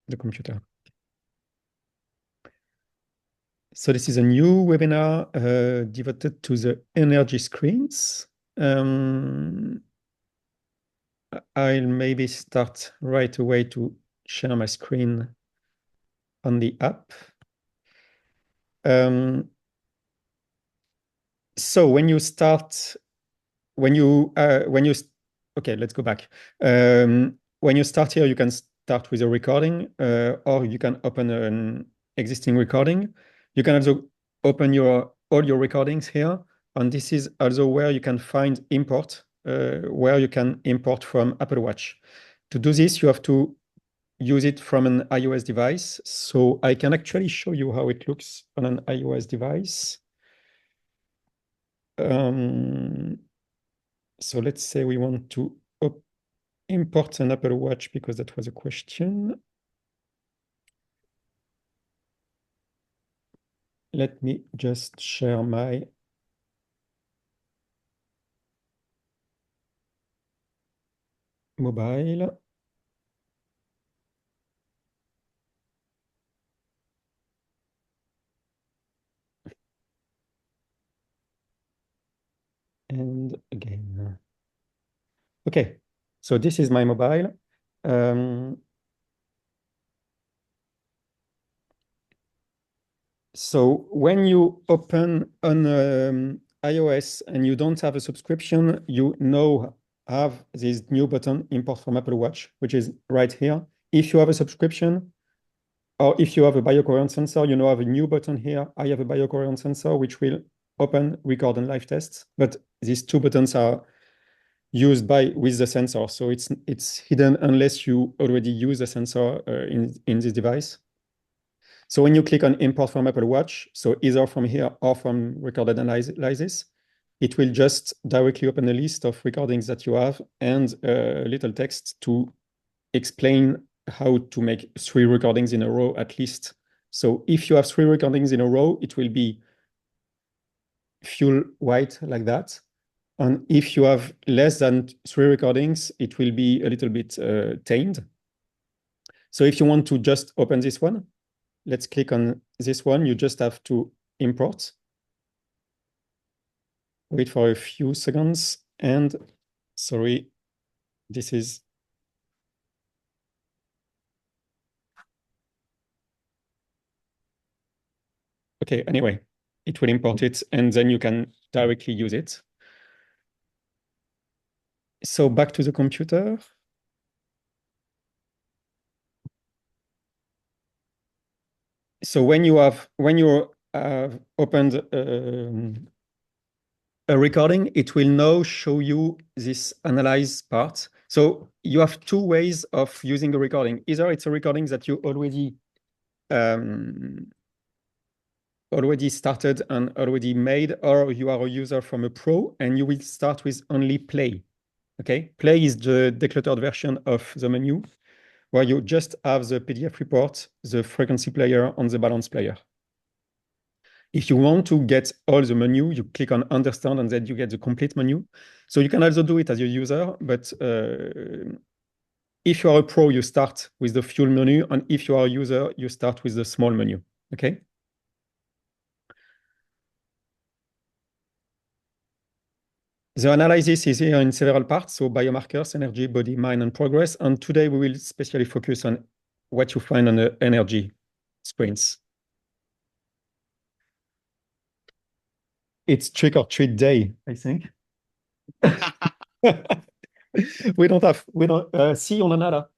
the computer. So this is a new webinar devoted to the energy screens. I'll maybe start right away to share my screen on the app. So when you start, okay, let's go back. When you start here, you can start with a recording, or you can open an existing recording. You can also open all your recordings here, and this is also where you can find import, where you can import from Apple Watch. To do this, you have to use it from an iOS device. So I can actually show you how it looks on an iOS device. So let's say we want to import an Apple Watch because that was a question. Let me just share my mobile. And again. Okay, so this is my mobile. So when you open on iOS and you don't have a subscription, you now have this new button, import from Apple Watch, which is right here. If you have a subscription, or if you have a BioCoherence sensor, you now have a new button here. I have a BioCoherence sensor, which will open, record, and live tests. But these two buttons are used with the sensor. So it's hidden unless you already use the sensor in this device. So when you click on import from Apple Watch, so either from here or from recorded analysis, it will just directly open a list of recordings that you have and a little text to explain how to make 3 recordings in a row at least. So if you have 3 recordings in a row, it will be full white like that. And if you have less than 3 recordings, it will be a little bit tamed. So if you want to just open this one, let's click on this one. You just have to import. Wait for a few seconds. And sorry, this is... Okay, anyway, it will import it and then you can directly use it. So back to the computer. So when you opened a recording, it will now show you this analyze part. So you have 2 ways of using a recording. Either it's a recording that you already started and already made, or you are a user from a pro and you will start with only play. Okay, play is the decluttered version of the menu where you just have the PDF report, the frequency player, and the balance player. If you want to get all the menu, you click on understand and then you get the complete menu. So you can also do it as a user, but if you are a pro, you start with the full menu, and if you are a user, you start with the small menu, okay? The analysis is here in several parts, so biomarkers, energy, body, mind, and progress. And today we will especially focus on what you find on the energy screens. It's trick or treat day, I think. we don't, si, on en a là.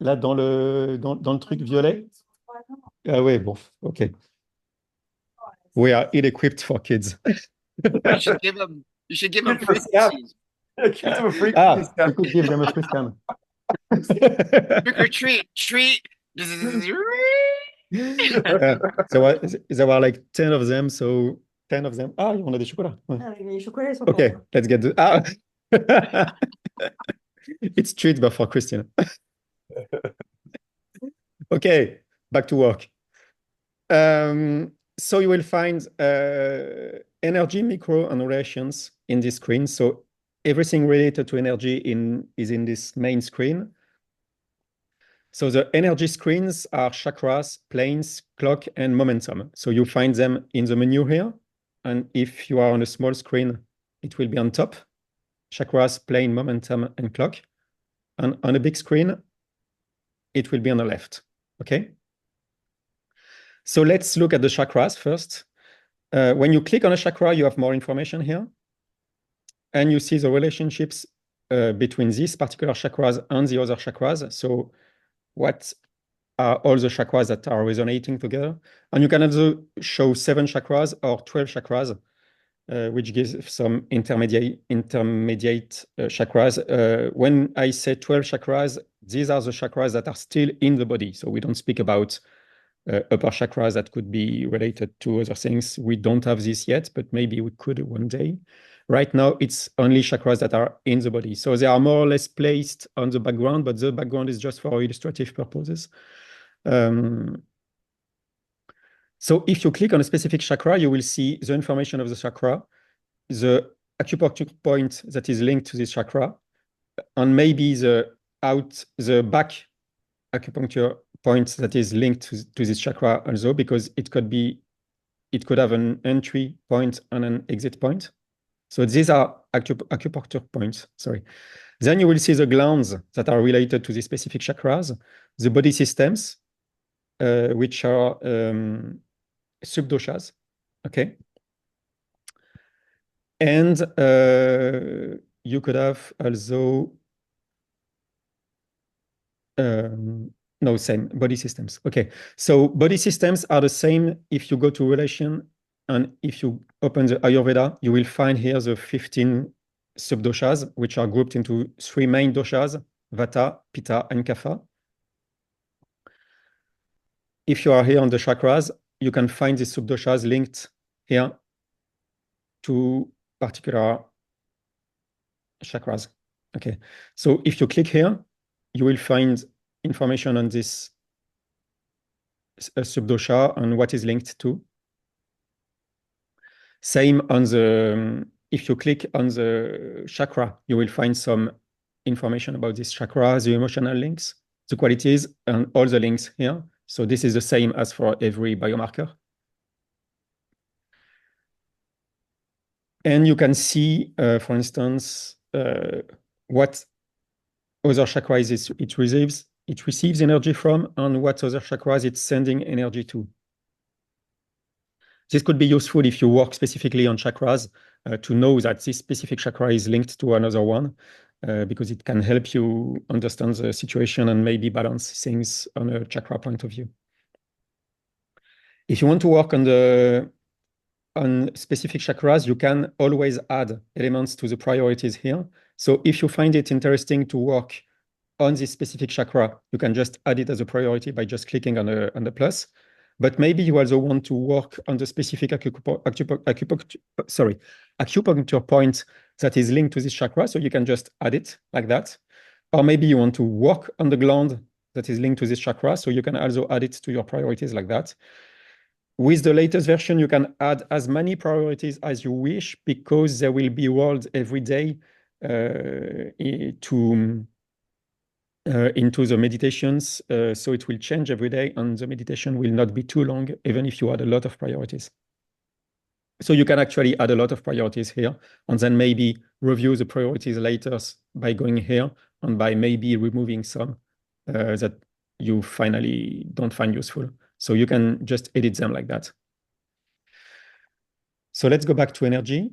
Là, dans le truc violet. Ah ouais, bon, ok. We are ill-equipped for kids. You should give them Give them a scam. Give them a free scam. You could give them a free scam. Trick or treat, treat. There were like 10 of them, so 10 of them. Ah, on a des chocolats. Ouais. Ah, les chocolats, ils sont Okay, bons. let's get the... Ah! It's treat, but for Christian. Okay, back to work. So you will find energy, micro, and relations in this screen. So everything related to energy is in this main screen. So the energy screens are chakras, planes, clock, and momentum. So you find them in the menu here. And if you are on a small screen, it will be on top. Chakras, plane, momentum, and clock. And on a big screen, it will be on the left. Okay? So let's look at the chakras first. When you click on a chakra, you have more information here. And you see the relationships between these particular chakras and the other chakras. So what are all the chakras that are resonating together? And you can also show 7 chakras or 12 chakras, which gives some intermediate chakras. When I say 12 chakras, these are the chakras that are still in the body. So we don't speak about upper chakras that could be related to other things. We don't have this yet, but maybe we could one day. Right now, it's only chakras that are in the body. So they are more or less placed on the background, but the background is just for illustrative purposes. So if you click on a specific chakra, you will see the information of the chakra, the acupuncture point that is linked to this chakra, and maybe the back acupuncture point that is linked to this chakra also, because it could have an entry point and an exit point. So these are acupuncture points, sorry. Then you will see the glands that are related to the specific chakras, the body systems, which are subdoshas, okay? And you could have also, no, same, body systems. Okay, so body systems are the same if you go to relation, and if you open the Ayurveda, you will find here the 15 subdoshas, which are grouped into 3 main doshas, Vata, Pitta, and Kapha. If you are here on the chakras, you can find the subdoshas linked here to particular chakras. Okay, so if you click here, you will find information on this subdosha and what is linked to. Same on the, if you click on the chakra, you will find some information about this chakra, the emotional links, the qualities, and all the links here. So this is the same as for every biomarker. And you can see, for instance, what other chakras it receives energy from, and what other chakras it's sending energy to. This could be useful if you work specifically on chakras, to know that this specific chakra is linked to another one, because it can help you understand the situation and maybe balance things on a chakra point of view. If you want to work on specific chakras, you can always add elements to the priorities here. So if you find it interesting to work on this specific chakra, you can just add it as a priority by just clicking on the plus. But maybe you also want to work on the specific acupuncture point that is linked to this chakra, so you can just add it like that. Or maybe you want to work on the gland that is linked to this chakra, so you can also add it to your priorities like that. With the latest version, you can add as many priorities as you wish, because there will be words every day into the meditations. So it will change every day, and the meditation will not be too long, even if you add a lot of priorities. So you can actually add a lot of priorities here, and then maybe review the priorities later by going here and by maybe removing some that you finally don't find useful. So you can just edit them like that. So let's go back to energy.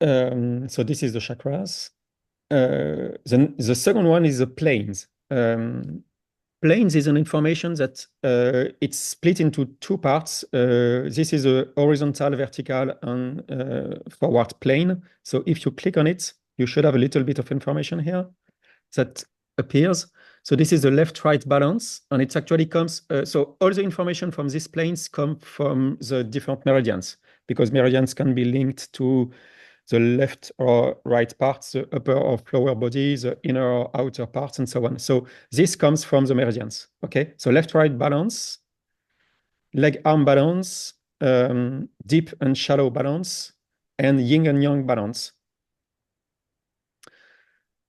So this is the chakras. The second one is the planes. Planes is an information that it's split into 2 parts. This is a horizontal, vertical, and forward plane. So if you click on it, you should have a little bit of information here that appears. So this is the left-right balance, and it actually comes, so all the information from these planes come from the different meridians, because meridians can be linked to the left or right parts, the upper or lower body, the inner or outer parts, and so on. So this comes from the meridians, okay? So left-right balance, leg-arm balance, deep and shallow balance, and yin and yang balance.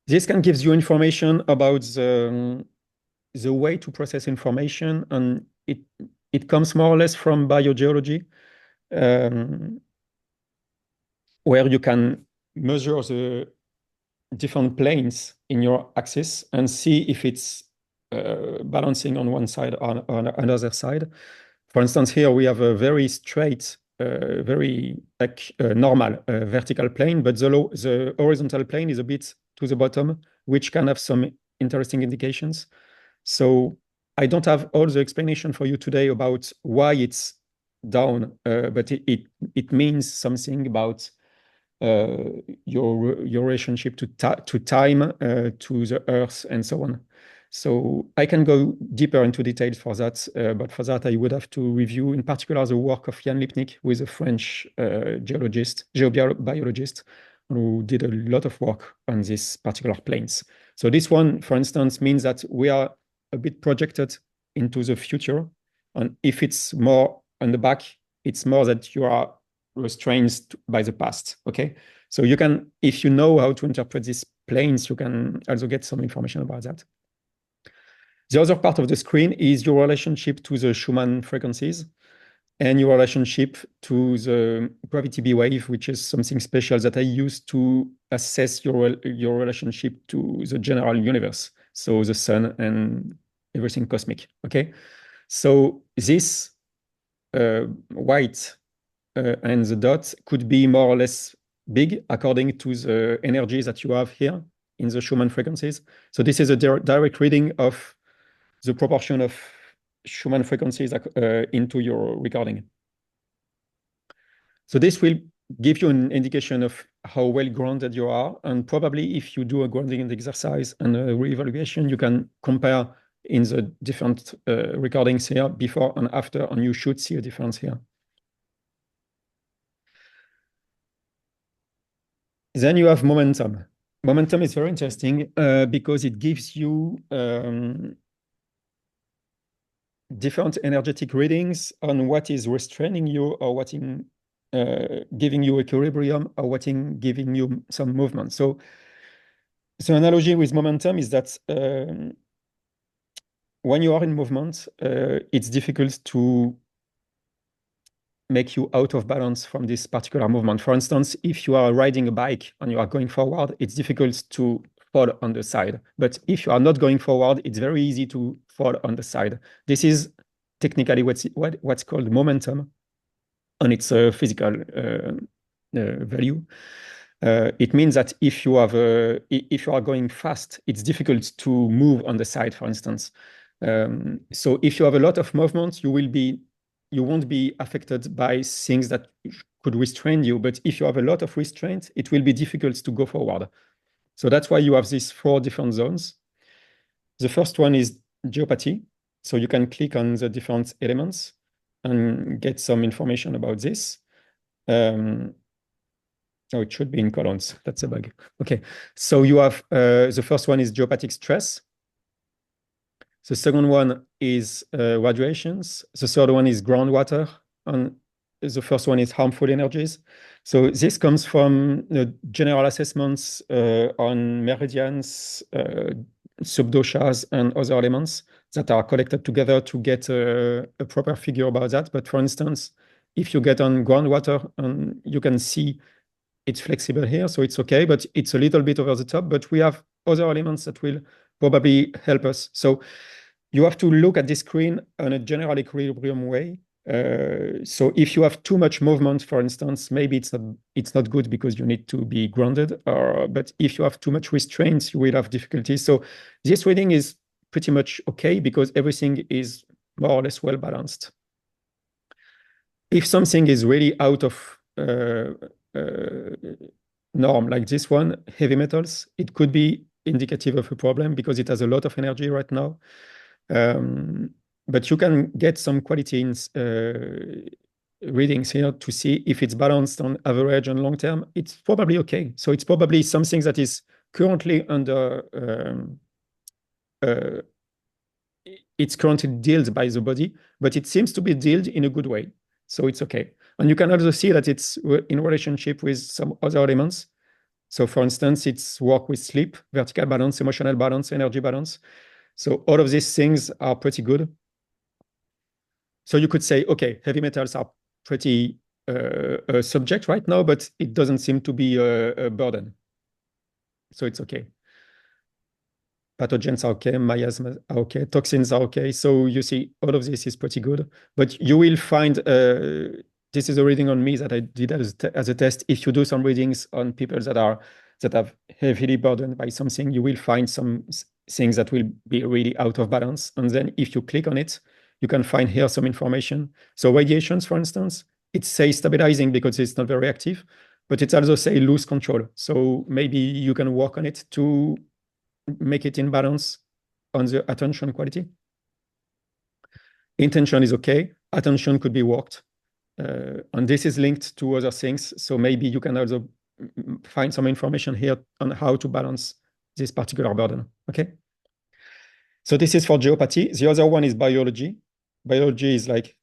This can give you information about the way to process information, and it comes more or less from biogeology, where you can measure the different planes in your axis and see if it's balancing on one side or on another side. For instance, here we have a very straight, very normal vertical plane, but the horizontal plane is a bit to the bottom, which can have some interesting indications. So I don't have all the explanation for you today about why it's down, but it means something about your relationship to time, to the earth, and so on. So I can go deeper into details for that, but for that I would have to review, in particular, the work of Jan Lipnik, who is a French geobiologist, who did a lot of work on these particular planes. So this one, for instance, means that we are a bit projected into the future, and if it's more on the back, it's more that you are restrained by the past. Okay, so you can, if you know how to interpret these planes, you can also get some information about that. The other part of the screen is your relationship to the Schumann frequencies and your relationship to the gravity B wave, which is something special that I use to assess your relationship to the general universe, so the sun and everything cosmic. Okay, so this white and the dot could be more or less big according to the energy that you have here in the Schumann frequencies. So this is a direct reading of the proportion of Schumann frequencies into your recording. So this will give you an indication of how well grounded you are, and probably if you do a grounding exercise and a reevaluation, you can compare in the different recordings here before and after, and you should see a difference here. Then you have momentum. Momentum is very interesting because it gives you different energetic readings on what is restraining you, or what in giving you equilibrium, or what in giving you some movement. So the analogy with momentum is that when you are in movement, it's difficult to make you out of balance from this particular movement. For instance, if you are riding a bike and you are going forward, it's difficult to fall on the side. But if you are not going forward, it's very easy to fall on the side. This is technically what's called momentum, and it's a physical value. It means that if you are going fast, it's difficult to move on the side, for instance. So if you have a lot of movement, you won't be affected by things that could restrain you. But if you have a lot of restraint, it will be difficult to go forward. So that's why you have these 4 different zones. The first one is geopathy. So you can click on the different elements and get some information about this. Oh, it should be in columns. That's a bug. Okay. So you have the first one is geopathic stress. The second one is radiations. The third one is groundwater. And the first one is harmful energies. So this comes from the general assessments on meridians, subdoshas, and other elements that are collected together to get a proper figure about that. But for instance, if you get on groundwater, you can see it's flexible here, so it's okay, but it's a little bit over the top. But we have other elements that will probably help us. So you have to look at the screen in a general equilibrium way. So if you have too much movement, for instance, maybe it's not good because you need to be grounded. But if you have too much restraints, you will have difficulties. So this reading is pretty much okay because everything is more or less well balanced. If something is really out of norm, like this one, heavy metals, it could be indicative of a problem because it has a lot of energy right now. But you can get some quality readings here to see if it's balanced on average and long term. It's probably okay. So it's probably something that is currently under it's currently dealt by the body, but it seems to be dealt in a good way. So it's okay. And you can also see that it's in relationship with some other elements. So for instance, it's work with sleep, vertical balance, emotional balance, energy balance. So all of these things are pretty good. So you could say, okay, heavy metals are pretty a subject right now, but it doesn't seem to be a burden. So it's okay. Pathogens are okay, miasms are okay, toxins are okay. So you see, all of this is pretty good. But you will find, this is a reading on me that I did as a test. If you do some readings on people that have heavily burdened by something, you will find some things that will be really out of balance. And then if you click on it, you can find here some information. So radiations, for instance, it says stabilizing because it's not very active, but it also say lose control. So maybe you can work on it to make it in balance on the attention quality. Intention is okay. Attention could be worked. And this is linked to other things. So maybe you can also find some information here on how to balance this particular burden. Okay. So this is for geopathy. The other one is biology. Biology is like,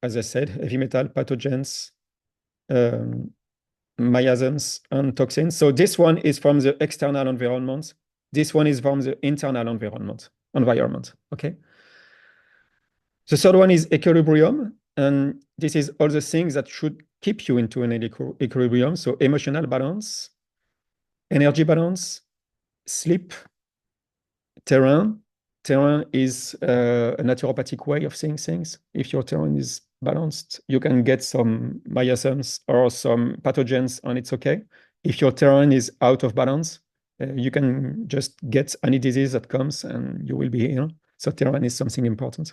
as I said, heavy metal, pathogens, miasms, and toxins. So this one is from the external environment. This one is from the internal environment. Okay. The third one is equilibrium. And this is all the things that should keep you into an equilibrium. So emotional balance, energy balance, sleep, terrain. Terrain is a naturopathic way of seeing things. If your terrain is balanced, you can get some miasms or some pathogens, and it's okay. If your terrain is out of balance, you can just get any disease that comes and you will be ill. So terrain is something important.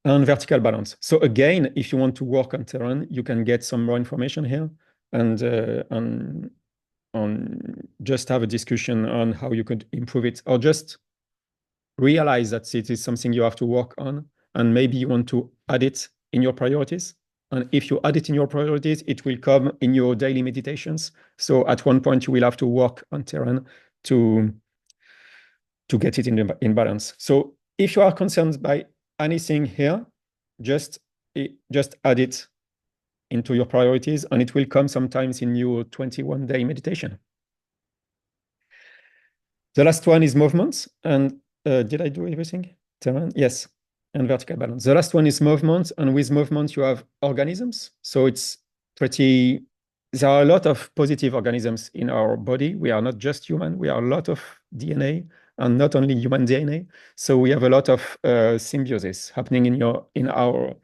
And vertical balance. So again, if you want to work on terrain, you can get some more information here and on just have a discussion on how you could improve it, or just realize that it is something you have to work on, and maybe you want to add it in your priorities. And if you add it in your priorities, it will come in your daily meditations. So at one point, you will have to work on terrain to get it in balance. So if you are concerned by anything here, just add it into your priorities, and it will come sometimes in your 21-day meditation. The last one is movements. And did I do everything? Terrain? Yes. And vertical balance. The last one is movement. And with movement, you have organisms. So it's pretty, there are a lot of positive organisms in our body. We are not just human. We are a lot of DNA, and not only human DNA. So we have a lot of symbiosis happening in our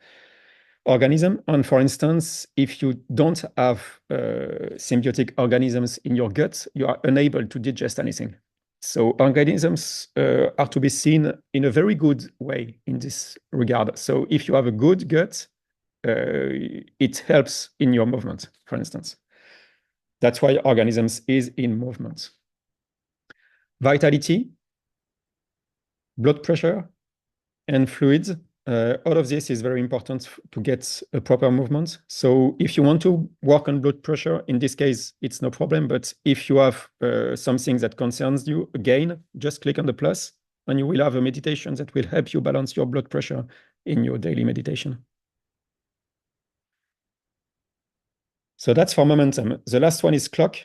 organism. And for instance, if you don't have symbiotic organisms in your gut, you are unable to digest anything. So organisms are to be seen in a very good way in this regard. So if you have a good gut, it helps in your movement, for instance. That's why organisms is in movement. Vitality, blood pressure, and fluids. All of this is very important to get a proper movement. So if you want to work on blood pressure, in this case, it's no problem. But if you have something that concerns you, again, just click on the plus, and you will have a meditation that will help you balance your blood pressure in your daily meditation. So that's for momentum. The last one is clock.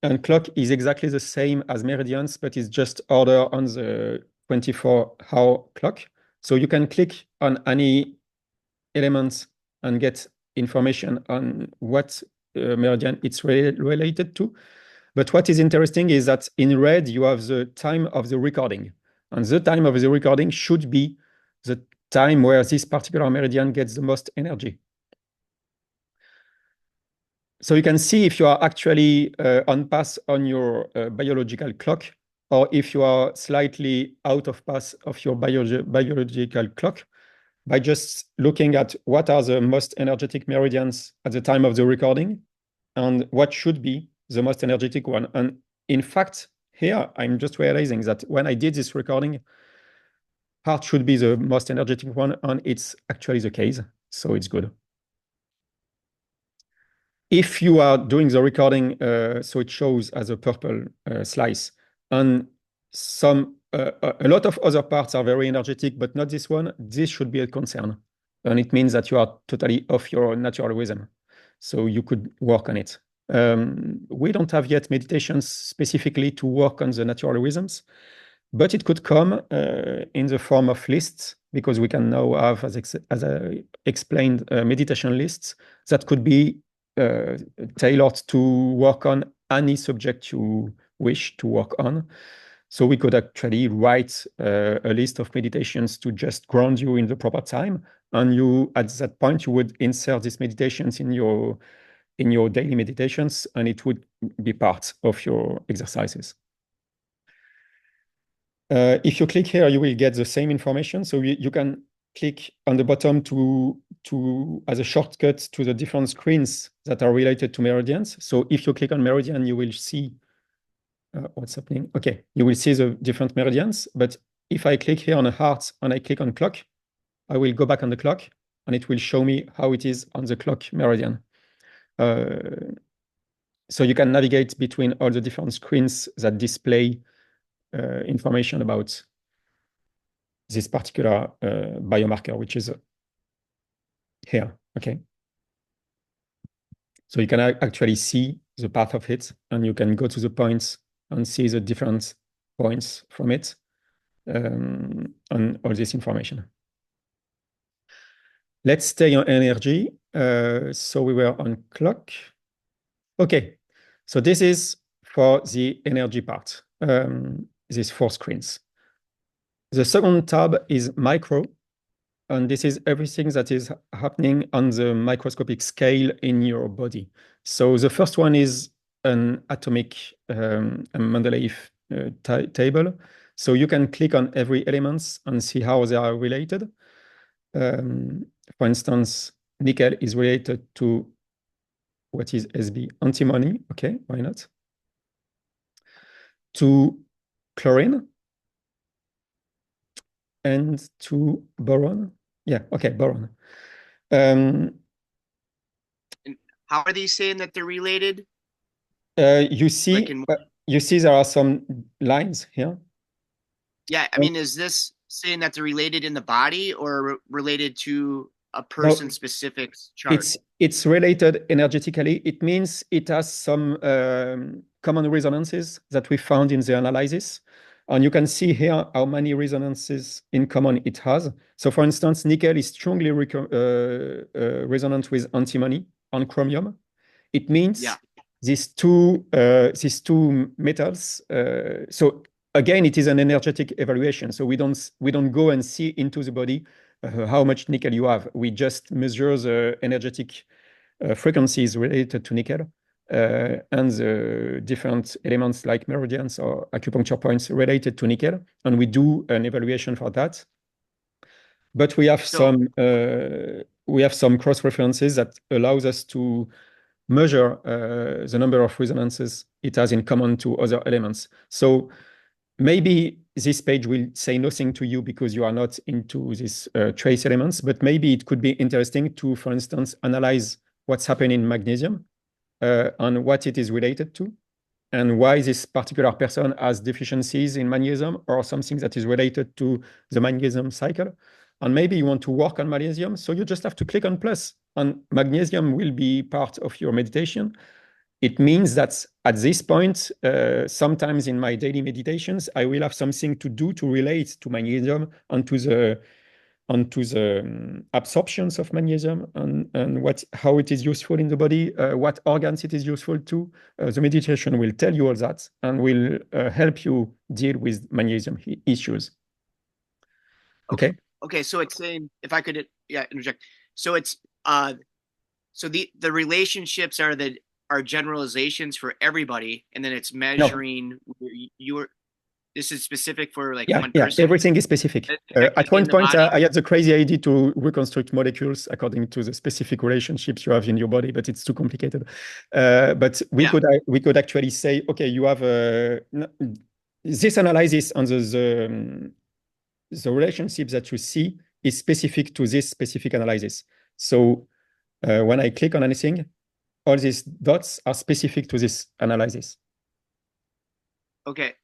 And clock is exactly the same as meridians, but it's just order on the 24-hour clock. So you can click on any elements and get information on what meridian it's related to. But what is interesting is that in red, you have the time of the recording. And the time of the recording should be the time where this particular meridian gets the most energy. So you can see if you are actually on path on your biological clock, or if you are slightly out of path of your biological clock, by just looking at what are the most energetic meridians at the time of the recording and what should be the most energetic one. And in fact, here, I'm just realizing that when I did this recording, heart should be the most energetic one, and it's actually the case. So it's good. If you are doing the recording, so it shows as a purple slice, and a lot of other parts are very energetic, but not this one, this should be a concern. And it means that you are totally off your natural rhythm. So you could work on it. We don't have yet meditations specifically to work on the natural rhythms, but it could come in the form of lists, because we can now have, as I explained, meditation lists that could be tailored to work on any subject you wish to work on. So we could actually write a list of meditations to just ground you in the proper time. And you, at that point, you would insert these meditations in your daily meditations, and it would be part of your exercises. If you click here, you will get the same information. So you can click on the bottom to as a shortcut to the different screens that are related to meridians. So if you click on meridian, you will see what's happening. Okay, you will see the different meridians. But if I click here on a heart and I click on clock, I will go back on the clock and it will show me how it is on the clock meridian. So you can navigate between all the different screens that display information about this particular biomarker, which is here, okay? So you can actually see the path of it, and you can go to the points and see the different points from it, and all this information. Let's stay on energy. So we were on clock. Okay, so this is for the energy part, these 4 screens. The second tab is micro, and this is everything that is happening on the microscopic scale in your body. So the first one is an atomic Mendeleev table. So you can click on every element and see how they are related. For instance, nickel is related to what is SB? Antimony. Okay, why not? To chlorine and to boron. Yeah, okay, boron. And how are they saying that they're related? You see, Like you see there are some lines here. Yeah, I mean, is this saying that they're related in the body or related to a person specific chart? It's related energetically. It means it has some common resonances that we found in the analysis. And you can see here how many resonances in common it has. So for instance, nickel is strongly resonant with antimony and chromium. It means these two metals. So again, it is an energetic evaluation. So we don't go and see into the body how much nickel you have. We just measure the energetic frequencies related to nickel and the different elements like meridians or acupuncture points related to nickel, and we do an evaluation for that. But we have some cross references that allows us to measure the number of resonances it has in common to other elements. So maybe this page will say nothing to you because you are not into these trace elements, but maybe it could be interesting to, for instance, analyze what's happening in magnesium and what it is related to, and why this particular person has deficiencies in magnesium or something that is related to the magnesium cycle. And maybe you want to work on magnesium, so you just have to click on plus, and magnesium will be part of your meditation. It means that at this point, sometimes in my daily meditations, I will have something to do to relate to magnesium and to the absorptions of magnesium and how it is useful in the body, what organs it is useful to. The meditation will tell you all that and will help you deal with magnesium issues. Okay. Okay. So it's saying, if I could, interject. So it's so the relationships are generalizations for everybody, and then it's measuring this is specific for like one person. Everything is specific. At one point, I had the crazy idea to reconstruct molecules according to the specific relationships you have in your body, but it's too complicated. But we could actually say, okay, you have this analysis on the relationships that you see is specific to this specific analysis. So when I click on anything, all these dots are specific to this analysis. Okay.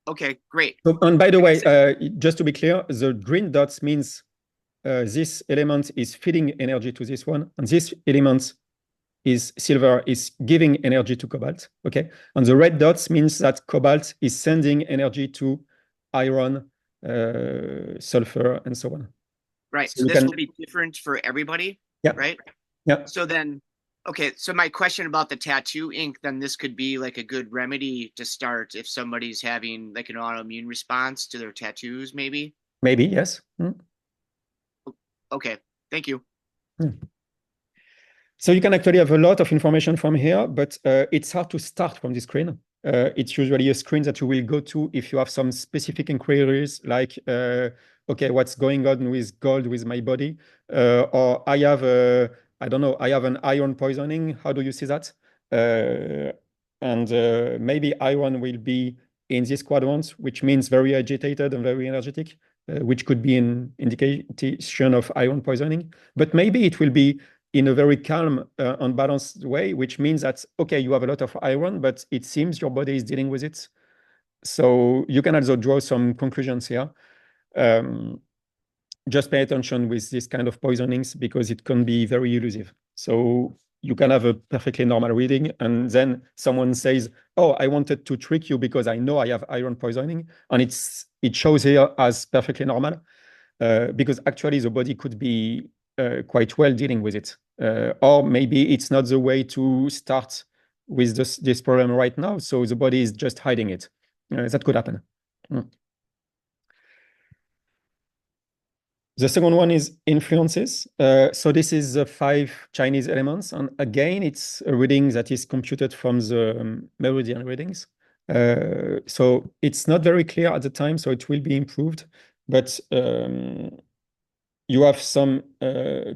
Okay, great. So, and by the way, just to be clear, the green dots means this element is feeding energy to this one, and this element is silver is giving energy to cobalt, okay? And the red dots means that cobalt is sending energy to iron, sulfur, and so on. Right. So So this will be different for everybody, yeah, right? yeah. So then, okay, so my question about the tattoo ink, then this could be like a good remedy to start if somebody's having like an autoimmune response to their tattoos, maybe? Maybe, yes. Okay, thank you. So you can actually have a lot of information from here, but it's hard to start from this screen. It's usually a screen that you will go to if you have some specific inquiries like, okay, what's going on with gold with my body? Or I have, I don't know, I have an iron poisoning. How do you see that? And maybe iron will be in this quadrant, which means very agitated and very energetic, which could be an indication of iron poisoning. But maybe it will be in a very calm and balanced way, which means that, okay, you have a lot of iron, but it seems your body is dealing with it. So you can also draw some conclusions here. Just pay attention with this kind of poisonings because it can be very elusive. So you can have a perfectly normal reading, and then someone says, oh, I wanted to trick you because I know I have iron poisoning, and it shows here as perfectly normal. Because actually the body could be quite well dealing with it. Or maybe it's not the way to start with this problem right now, so the body is just hiding it. That could happen. The second one is influences. So this is the 5 Chinese elements. And again, it's a reading that is computed from the meridian readings. So it's not very clear at the time, so it will be improved. But you have some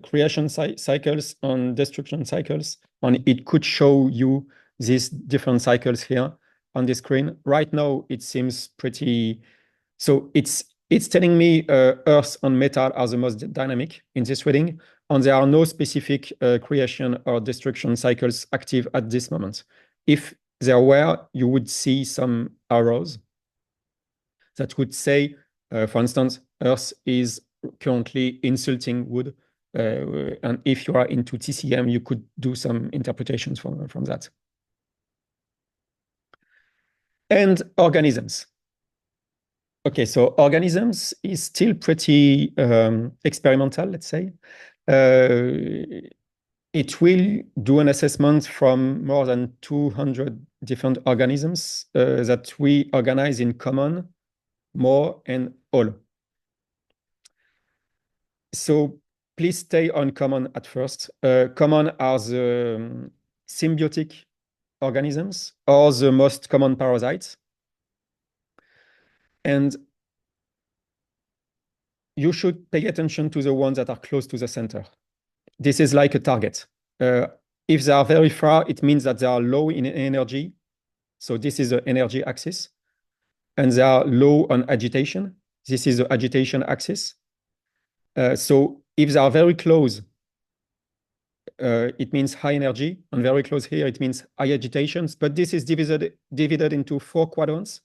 creation cycles and destruction cycles, and it could show you these different cycles here on the screen. Right now, it seems pretty. So it's telling me Earth and metal are the most dynamic in this reading, and there are no specific creation or destruction cycles active at this moment. If there were, you would see some arrows that would say, for instance, Earth is currently insulting wood. And if you are into TCM, you could do some interpretations from that. And organisms. Okay, so organisms is still pretty experimental, let's say. It will do an assessment from more than 200 different organisms that we organize in common, more, and all. So please stay on common at first. Common are the symbiotic organisms or the most common parasites. And you should pay attention to the ones that are close to the center. This is like a target. If they are very far, it means that they are low in energy. So this is the energy axis. And they are low on agitation. This is the agitation axis. So if they are very close, it means high energy, and very close here, it means high agitations. But this is divided into 4 quadrants.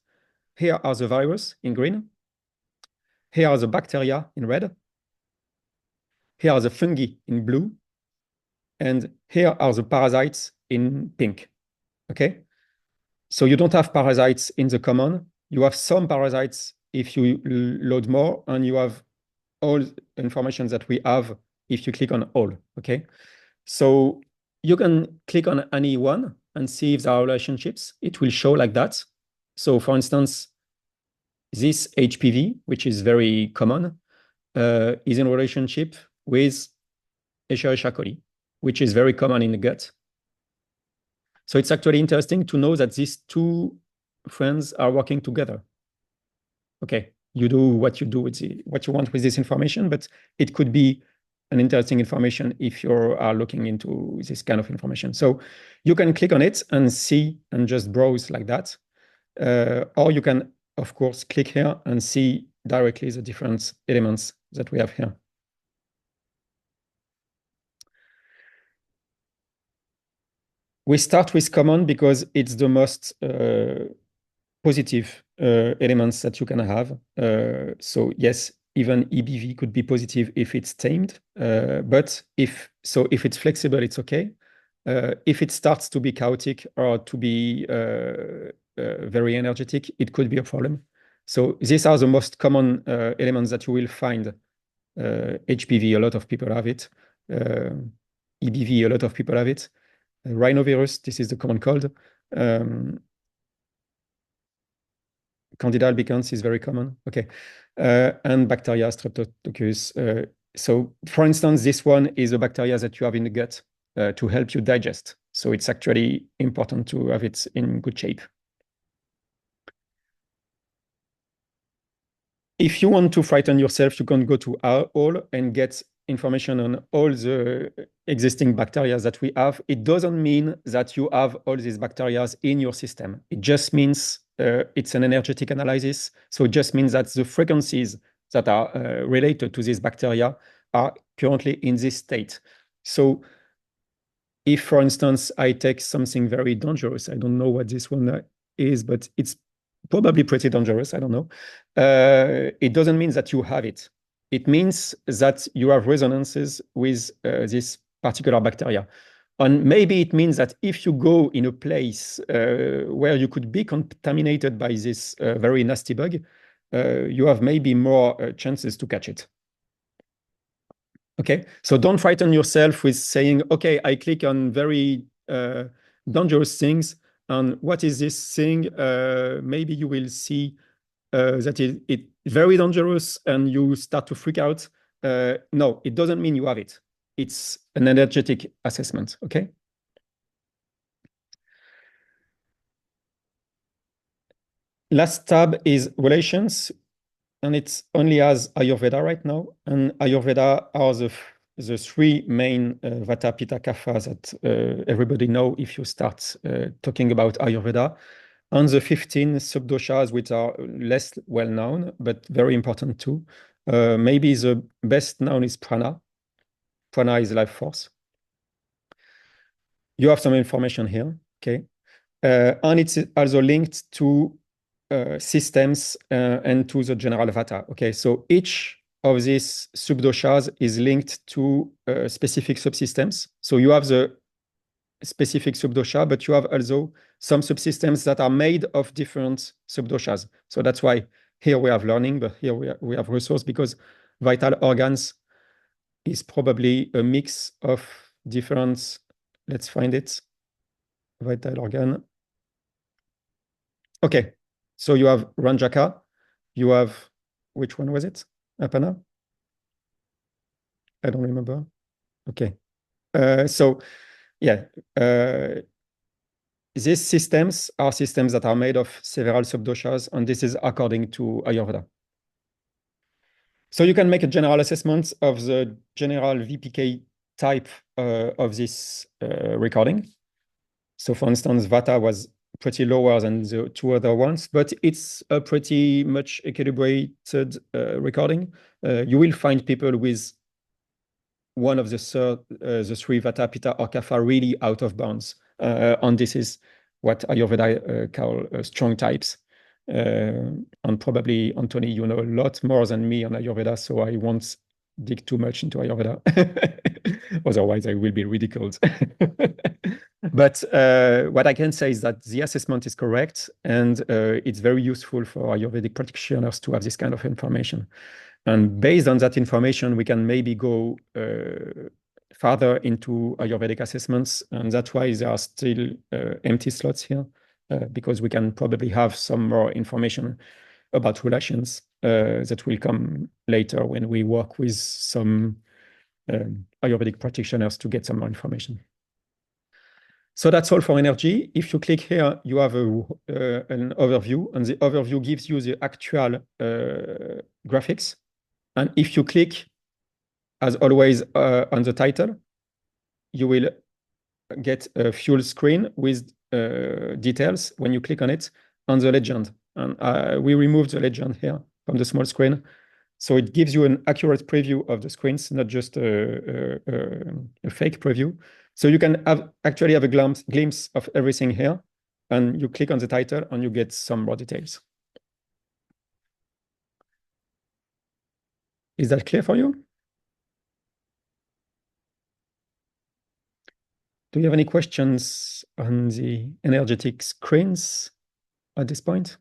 Here are the virus in green. Here are the bacteria in red. Here are the fungi in blue. And here are the parasites in pink. Okay? So you don't have parasites in the common. You have some parasites if you load more, and you have all information that we have if you click on all. Okay? So you can click on any one and see if there are relationships. It will show like that. So for instance, this HPV, which is very common, is in relationship with Escherichia coli, which is very common in the gut. So it's actually interesting to know that these 2 friends are working together. Okay, you do what you do with what you want with this information, but it could be an interesting information if you are looking into this kind of information. So you can click on it and see and just browse like that. Or you can, of course, click here and see directly the different elements that we have here. We start with common because it's the most positive elements that you can have. So yes, even EBV could be positive if it's tamed. But if it's flexible, it's okay. If it starts to be chaotic or to be very energetic, it could be a problem. So these are the most common elements that you will find. HPV, a lot of people have it. EBV, a lot of people have it. Rhinovirus, this is the common cold. Candida albicans is very common. Okay. And bacteria, Streptococcus. So for instance, this one is a bacteria that you have in the gut to help you digest. So it's actually important to have it in good shape. If you want to frighten yourself, you can go to our all and get information on all the existing bacteria that we have. It doesn't mean that you have all these bacteria in your system. It just means it's an energetic analysis. So it just means that the frequencies that are related to these bacteria are currently in this state. So if, for instance, I take something very dangerous, I don't know what this one is, but it's probably pretty dangerous. I don't know. It doesn't mean that you have it. It means that you have resonances with this particular bacteria. And maybe it means that if you go in a place where you could be contaminated by this very nasty bug, you have maybe more chances to catch it. Okay, so don't frighten yourself with saying, okay, I click on very dangerous things. And what is this thing? Maybe you will see that it's very dangerous and you start to freak out. No, it doesn't mean you have it. It's an energetic assessment, okay? Last tab is relations, and it's only as Ayurveda right now. And Ayurveda are the three main Vata, Pitta, Kapha that everybody know if you start talking about Ayurveda. And the 15 subdoshas, which are less well known, but very important too. Maybe the best known is prana. Prana is life force. You have some information here, okay? And it's also linked to systems and to the general vata. Okay, so each of these subdoshas is linked to specific subsystems. So you have the specific subdosha, but you have also some subsystems that are made of different subdoshas. So that's why here we have learning, but here we have resource, because vital organs is probably a mix of different, let's find it, vital organ. Okay, so you have Ranjaka, you have, which one was it? Apana? I don't remember. Okay. So yeah, these systems are systems that are made of several subdoshas, and this is according to Ayurveda. So you can make a general assessment of the general VPK type of this recording. So for instance, Vata was pretty lower than the two other ones, but it's a pretty much equilibrated recording. You will find people with one of the three Vata, Pitta, or Kapha really out of bounds. And this is what Ayurveda call strong types. And probably, Anthony, you know a lot more than me on Ayurveda, so I won't dig too much into Ayurveda. Otherwise, I will be ridiculed. But what I can say is that the assessment is correct, and it's very useful for Ayurvedic practitioners to have this kind of information. And based on that information, we can maybe go further into Ayurvedic assessments. And that's why there are still empty slots here, because we can probably have some more information about relations that will come later when we work with some Ayurvedic practitioners to get some more information. So that's all for energy. If you click here, you have an overview, and the overview gives you the actual graphics. And if you click, as always, on the title, you will get a full screen with details when you click on it on the legend. And we removed the legend here from the small screen. So it gives you an accurate preview of the screens, not just a fake preview. So you can actually have a glimpse of everything here. And you click on the title and you get some more details. Is that clear for you? Do you have any questions on the energetic screens at this point?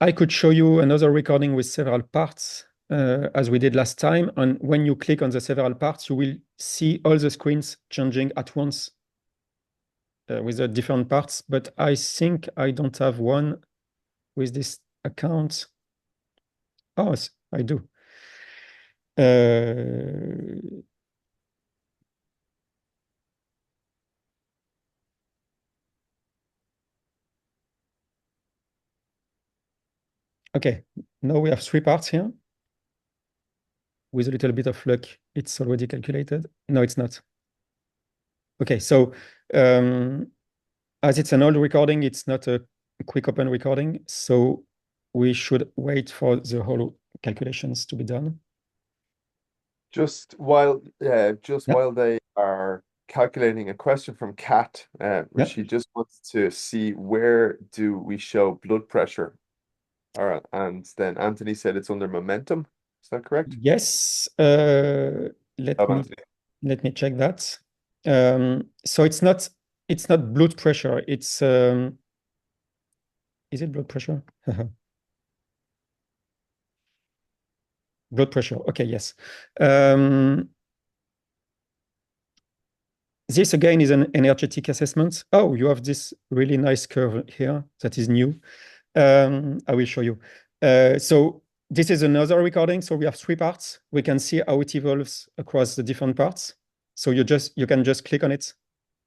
I could show you another recording with several parts, as we did last time. And when you click on the several parts, you will see all the screens changing at once with the different parts. But I think I don't have one with this account. Oh, I do. Okay, now we have 3 parts here. With a little bit of luck, it's already calculated. No, it's not. Okay, so as it's an old recording, it's not a quick open recording. So we should wait for the whole calculations to be done. Just while they are calculating, a question from Kat. She just wants to see, where do we show blood pressure? All right, and then Anthony said it's under momentum. Is that correct? Yes. Anthony. Let me check that. So it's not blood pressure. It's is it blood pressure? Blood pressure. Okay, yes. This again is an energetic assessment. Oh, you have this really nice curve here that is new. I will show you. So this is another recording. So we have 3 parts. We can see how it evolves across the different parts. So you can just click on it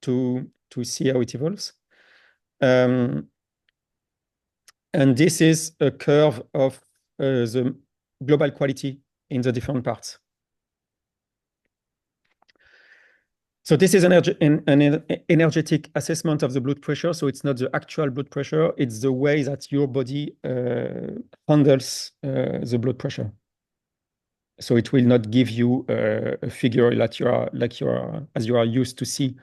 to see how it evolves. And this is a curve of the global quality in the different parts. So this is an energetic assessment of the blood pressure. So it's not the actual blood pressure, it's the way that your body handles the blood pressure. So it will not give you a figure that as you are used to see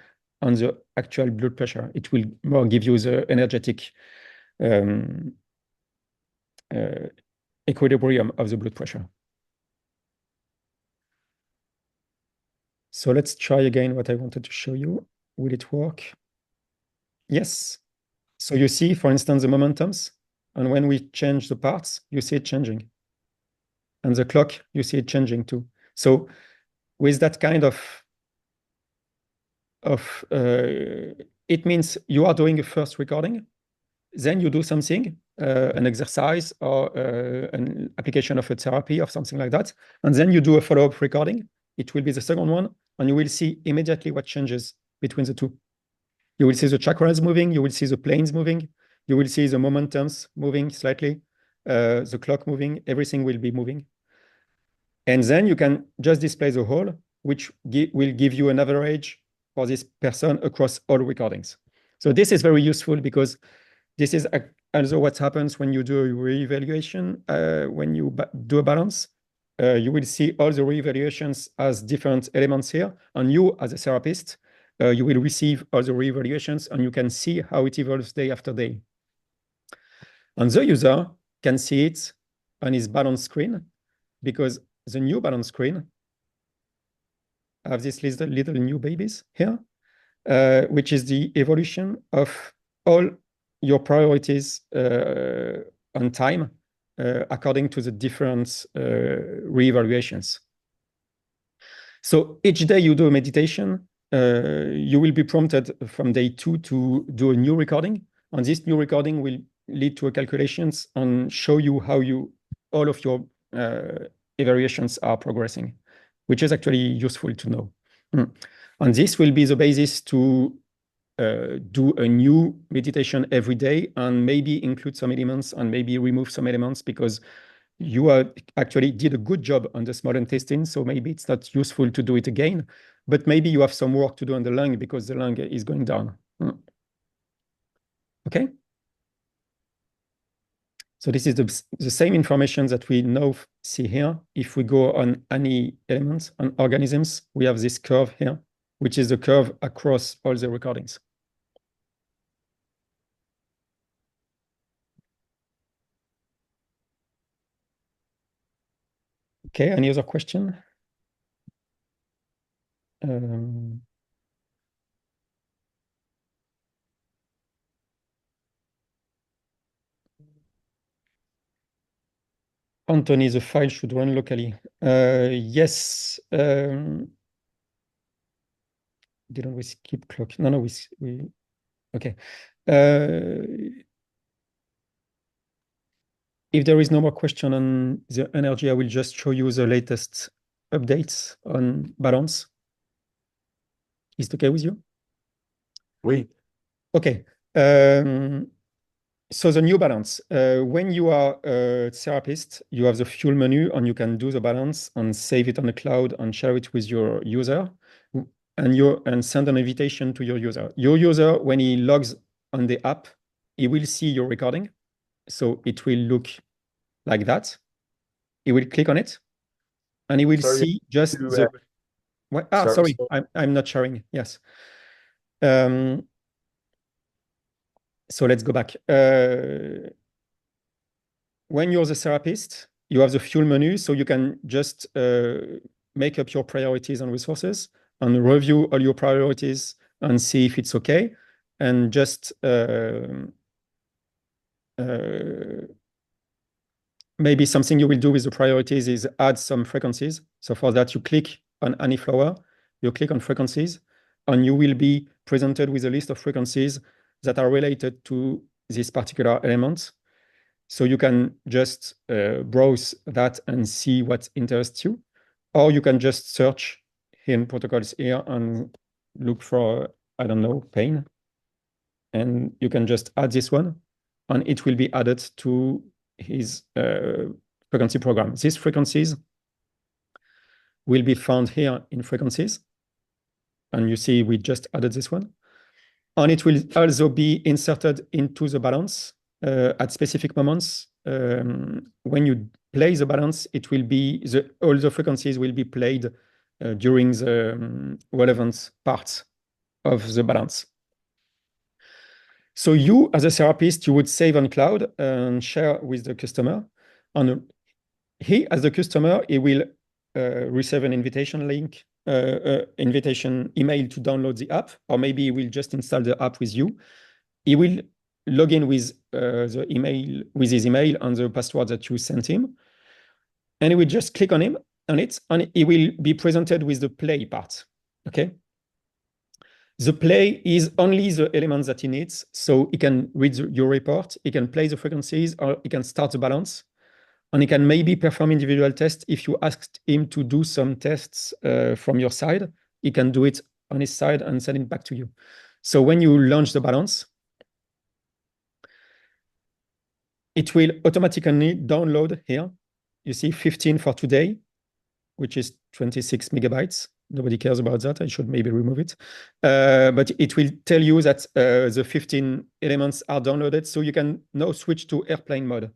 on the actual blood pressure. It will more give you the energetic equilibrium of the blood pressure. So let's try again what I wanted to show you. Will it work? Yes. So you see, for instance, the momentums, and when we change the parts, you see it changing. And the clock, you see it changing too. So with that kind of it means you are doing a first recording, then you do something, an exercise or an application of a therapy or something like that, and then you do a follow-up recording. It will be the second one, and you will see immediately what changes between the two. You will see the chakras moving, you will see the planes moving, you will see the momentums moving slightly, the clock moving, everything will be moving. And then you can just display the whole, which will give you an average for this person across all recordings. So this is very useful because this is also what happens when you do a reevaluation, when you do a balance. You will see all the reevaluations as different elements here. And you, as a therapist, you will receive all the reevaluations and you can see how it evolves day after day. And the user can see it on his balance screen, because the new balance screen have these little new babies here, which is the evolution of all your priorities on time according to the different reevaluations. So each day you do a meditation, you will be prompted from day 2 to do a new recording. And this new recording will lead to a calculations and show you how all of your evaluations are progressing, which is actually useful to know. And this will be the basis to do a new meditation every day and maybe include some elements and maybe remove some elements, because you actually did a good job on the small intestine, so maybe it's not useful to do it again, but maybe you have some work to do on the lung because the lung is going down. Okay? So this is the same information that we now see here. If we go on any elements, on organisms, we have this curve here, which is the curve across all the recordings. Okay, any other question? Anthony, the file should run locally. Yes. Didn't we skip clock? No, we okay. If there is no more question on the energy, I will just show you the latest updates on balance. Is it okay with you? Oui. Okay. So the new balance, when you are a therapist, you have the fuel menu and you can do the balance and save it on the cloud and share it with your user and send an invitation to your user. Your user, when he logs on the app, he will see your recording. So it will look like that. He will click on it and he will see just the... sorry, I'm not sharing. Yes. So let's go back. When you're the therapist, you have the fuel menu, so you can just make up your priorities and resources and review all your priorities and see if it's okay. And just maybe something you will do with the priorities is add some frequencies. So for that, you click on any flower, you click on frequencies, and you will be presented with a list of frequencies that are related to this particular element. So you can just browse that and see what interests you, or you can just search in protocols here and look for, I don't know, pain. And you can just add this one, and it will be added to his frequency program. These frequencies will be found here in frequencies. And you see, we just added this one. And it will also be inserted into the balance at specific moments. When you play the balance, it will be, all the frequencies will be played during the relevant parts of the balance. So you, as a therapist, you would save on cloud and share with the customer. And he, as the customer, he will receive an invitation link, invitation email to download the app, or maybe he will just install the app with you. He will log in with the email, with his email and the password that you sent him, and he will just click on it, and he will be presented with the play part. Okay. The play is only the elements that he needs, so he can read your report, he can play the frequencies, or he can start the balance, and he can maybe perform individual tests. If you asked him to do some tests from your side, he can do it on his side and send it back to you. So when you launch the balance, it will automatically download here. You see 15 for today, which is 26 megabytes. Nobody cares about that. I should maybe remove it. But it will tell you that the 15 elements are downloaded, so you can now switch to airplane mode.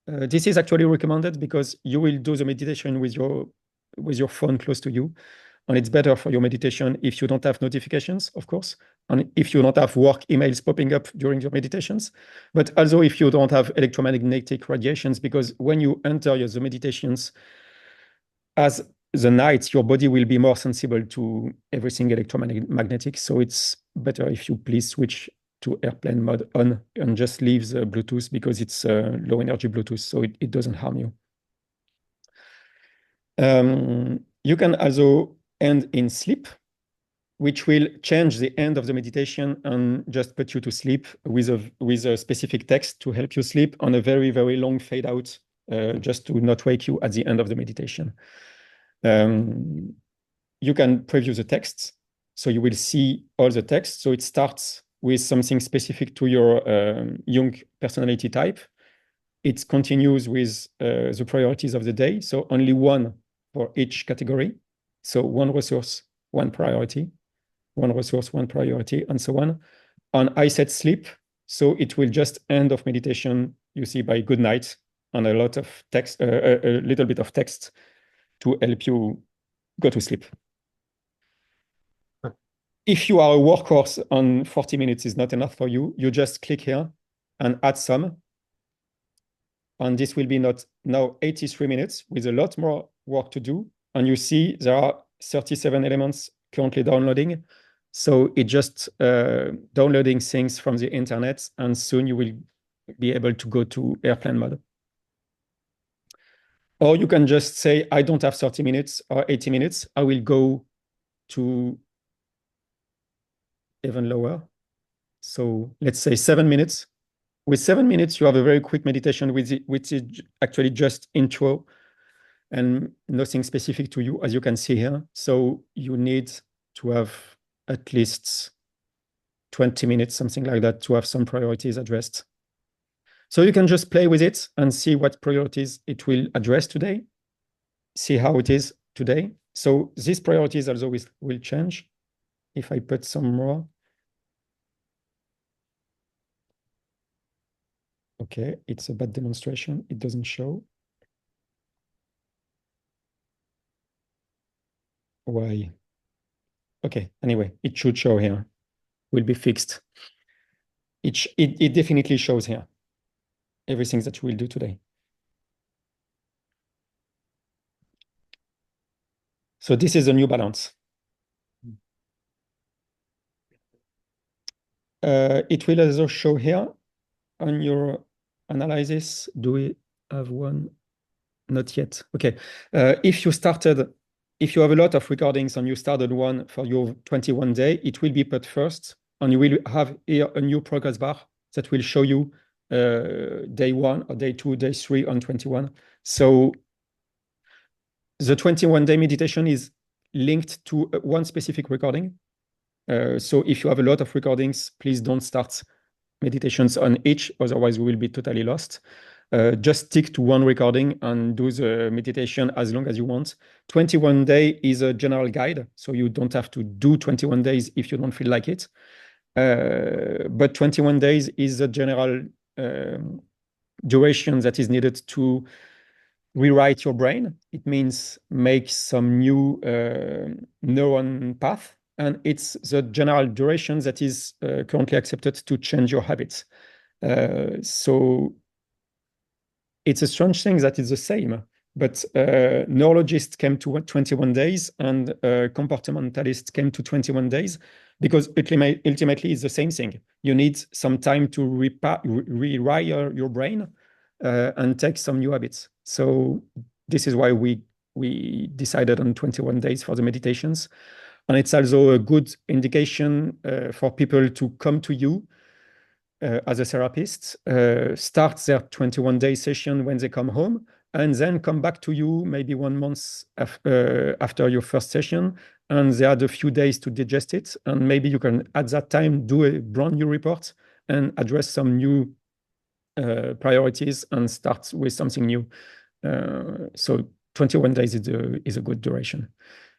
This is actually recommended because you will do the meditation with your phone close to you. And it's better for your meditation if you don't have notifications, of course, and if you don't have work emails popping up during your meditations, but also if you don't have electromagnetic radiations, because when you enter the meditations as the night, your body will be more sensible to everything electromagnetic. So it's better if you please switch to airplane mode on and just leave the Bluetooth, because it's low energy Bluetooth, so it doesn't harm you. You can also end in sleep, which will change the end of the meditation and just put you to sleep with a specific text to help you sleep on a very, very long fade out, just to not wake you at the end of the meditation. You can preview the texts, so you will see all the text. So it starts with something specific to your Jung personality type. It continues with the priorities of the day, so only one for each category. So one resource, one priority, one resource, one priority, and so on. And I said sleep, so it will just end of meditation, you see, by good night, and a lot of text, a little bit of text to help you go to sleep. If you are a workhorse and 40 minutes is not enough for you, you just click here and add some. And this will be now 83 minutes with a lot more work to do. And you see there are 37 elements currently downloading. So it just downloading things from the internet, and soon you will be able to go to airplane mode. Or you can just say, I don't have 30 minutes or 80 minutes. I will go to even lower. So let's say 7 minutes. With 7 minutes, you have a very quick meditation which is actually just intro and nothing specific to you, as you can see here. So you need to have at least 20 minutes, something like that, to have some priorities addressed. So you can just play with it and see what priorities it will address today, see how it is today. So these priorities also will change if I put some more. Okay, it's a bad demonstration. It doesn't show. Why? Okay, anyway, it should show here. Will be fixed. It definitely shows here everything that you will do today. So this is a new balance. It will also show here on your analysis. Do we have one? Not yet. Okay. If you have a lot of recordings and you started one for your 21 day, it will be put first, and you will have here a new progress bar that will show you day 1 or day 2, day 3 on 21. So the 21-day meditation is linked to one specific recording. So if you have a lot of recordings, please don't start meditations on each, otherwise we will be totally lost. Just stick to one recording and do the meditation as long as you want. 21 day is a general guide, so you don't have to do 21 days if you don't feel like it. But 21 days is a general duration that is needed to rewrite your brain. It means make some new neuron path, and it's the general duration that is currently accepted to change your habits. So it's a strange thing that it's the same, but neurologists came to 21 days and comportmentalists came to 21 days because ultimately it's the same thing. You need some time to rewire your brain and take some new habits. So this is why we decided on 21 days for the meditations. And it's also a good indication for people to come to you as a therapist, start their 21-day session when they come home, and then come back to you maybe 1 month after your first session, and they had a few days to digest it. And maybe you can, at that time, do a brand new report and address some new priorities and start with something new. So 21 days is a good duration.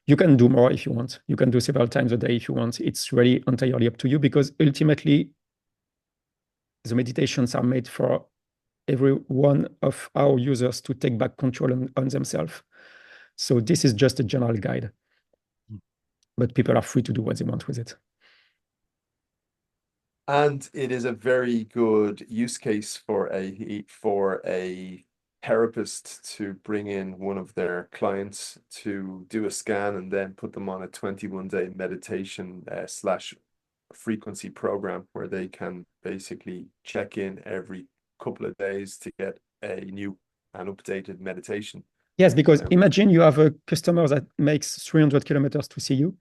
You can do more if you want. You can do several times a day if you want. It's really entirely up to you, because ultimately the meditations are made for every one of our users to take back control on themselves. So this is just a general guide, but people are free to do what they want with it. And it is a very good use case for a therapist to bring in one of their clients to do a scan and then put them on a 21-day meditation slash frequency program where they can basically check in every couple of days to get a new and updated meditation. Yes, because imagine you have a customer that makes 300 kilometers to see you.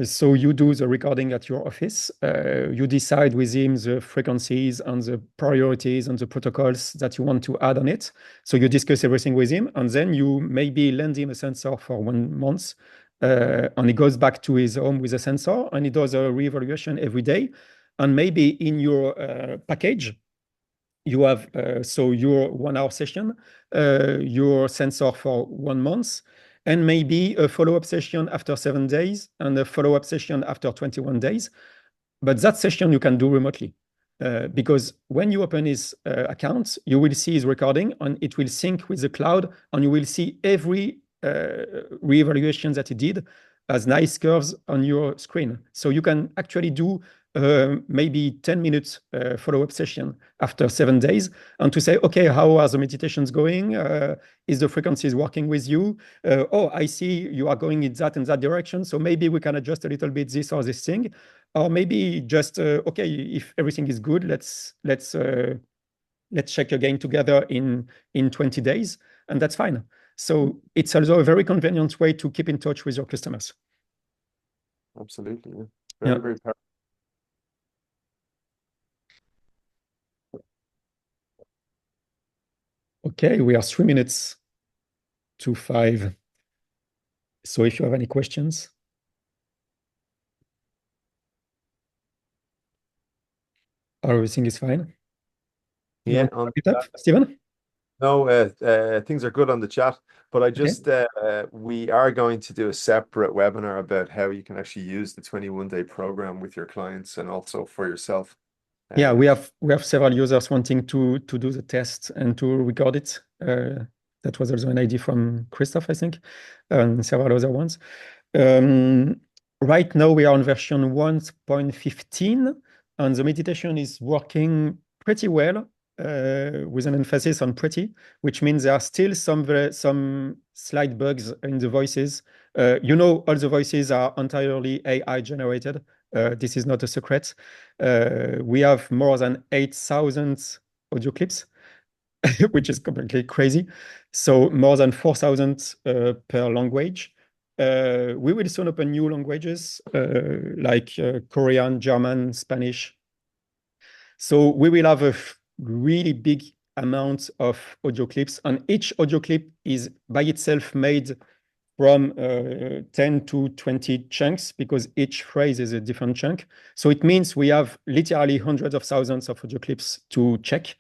So you do the recording at your office. You decide with him the frequencies and the priorities and the protocols that you want to add on it. So you discuss everything with him, and then you maybe lend him a sensor for 1 month. And he goes back to his home with a sensor, and he does a reevaluation every day. And maybe in your package, you have so your 1 hour session, your sensor for 1 month, and maybe a follow-up session after 7 days and a follow-up session after 21 days. But that session you can do remotely, because when you open his account, you will see his recording, and it will sync with the cloud, and you will see every reevaluation that he did as nice curves on your screen. So you can actually do maybe 10 minutes follow-up session after 7 days, and to say, okay, how are the meditations going? Is the frequencies working with you? Oh, I see you are going in that and that direction, so maybe we can adjust a little bit this or this thing, or maybe just okay, if everything is good, let's check again together in 20 days, and that's fine. So it's also a very convenient way to keep in touch with your customers. Absolutely. Yeah. Yeah. Very powerful. Okay, we are 3 minutes to 5. So if you have any questions. Everything is fine. You Yeah, want to wrap it up, Stephen? no, things are good on the chat, but I just we are going to do a separate webinar about how you can actually use the 21-day program with your clients and also for yourself. Yeah, we have several users wanting to do the test and to record it. That was also an idea from Christoph, I think, and several other ones. Right now we are on version 1.15, and the meditation is working pretty well, with an emphasis on pretty, which means there are still some slight bugs in the voices. All the voices are entirely AI generated. This is not a secret. We have more than 8,000 audio clips, which is completely crazy. So more than 4,000 per language. We will soon open new languages like Korean, German, Spanish. So we will have a really big amount of audio clips, and each audio clip is by itself made from 10 to 20 chunks, because each phrase is a different chunk. So it means we have literally hundreds of thousands of audio clips to check.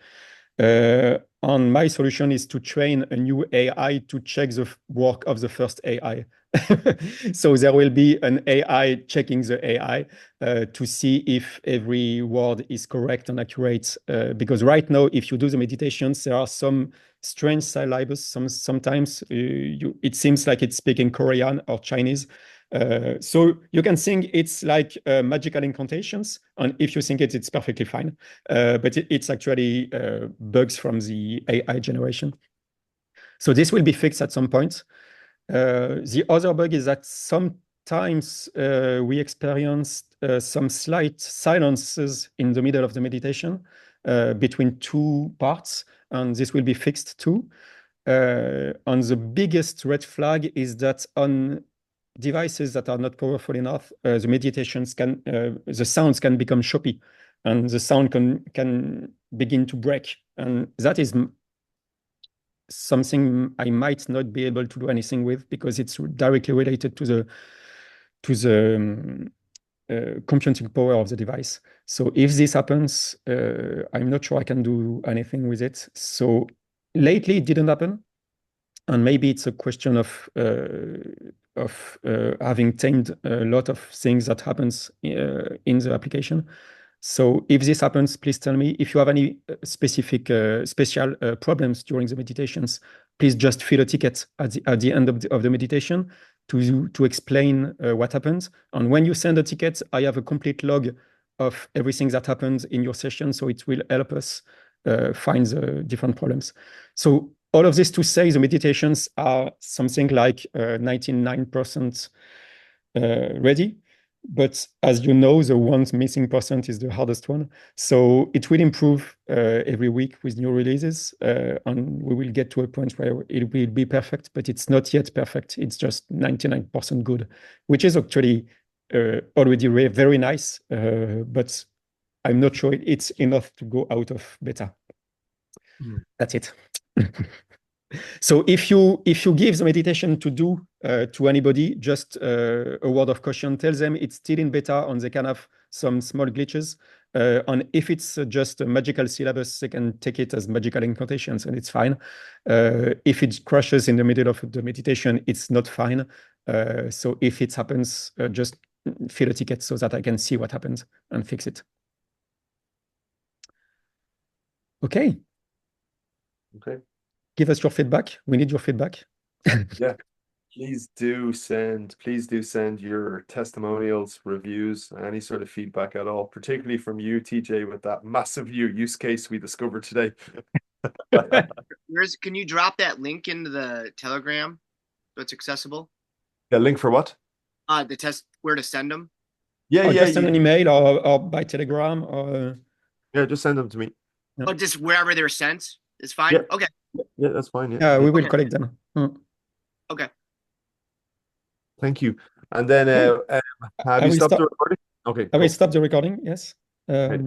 And my solution is to train a new AI to check the work of the first AI. So there will be an AI checking the AI to see if every word is correct and accurate. Because right now, if you do the meditations, there are some strange syllables. Sometimes it seems like it's speaking Korean or Chinese. So you can think it's like magical incantations, and if you think it's perfectly fine. But it's actually bugs from the AI generation. So this will be fixed at some point. The other bug is that sometimes we experienced some slight silences in the middle of the meditation between two parts, and this will be fixed too. And the biggest red flag is that on devices that are not powerful enough, the sounds can become choppy, and the sound can begin to break, and that is something I might not be able to do anything with, because it's directly related to the computing power of the device. So if this happens, I'm not sure I can do anything with it. So lately it didn't happen, and maybe it's a question of having tamed a lot of things that happens in the application. So if this happens, please tell me. If you have any special problems during the meditations, please just fill a ticket at the end of the meditation to explain what happens. And when you send a ticket, I have a complete log of everything that happens in your session, so it will help us find the different problems. So all of this to say, the meditations are something like 99% ready. But as you know, the one missing percent is the hardest one. So it will improve every week with new releases, and we will get to a point where it will be perfect, but it's not yet perfect. It's just 99% good, which is actually already very nice, but I'm not sure it's enough to go out of beta. That's it. So if you give the meditation to do to anybody, just a word of caution, tell them it's still in beta and they can have some small glitches. And if it's just a magical syllabus, they can take it as magical incantations and it's fine. If it crashes in the middle of the meditation, it's not fine. So if it happens, just fill a ticket so that I can see what happens and fix it. Okay. Okay. Give us your feedback. We need your feedback. Yeah. Please do send your testimonials, reviews, any sort of feedback at all, particularly from you, TJ, with that massive new use case we discovered today. Can you drop that link into the Telegram so it's accessible? Yeah, link for what? The test where to send them. Yeah, Or yeah, just send an email or by Telegram or yeah, just send them to me. Yeah. Oh, just wherever they're sent is fine. Yeah. Okay. Yeah, that's fine. Yeah, yeah, we will Okay. collect them. Okay. Thank you. And then Okay. have I you will stopped stop. the recording? Okay, I will cool. stop the recording. Yes. Okay.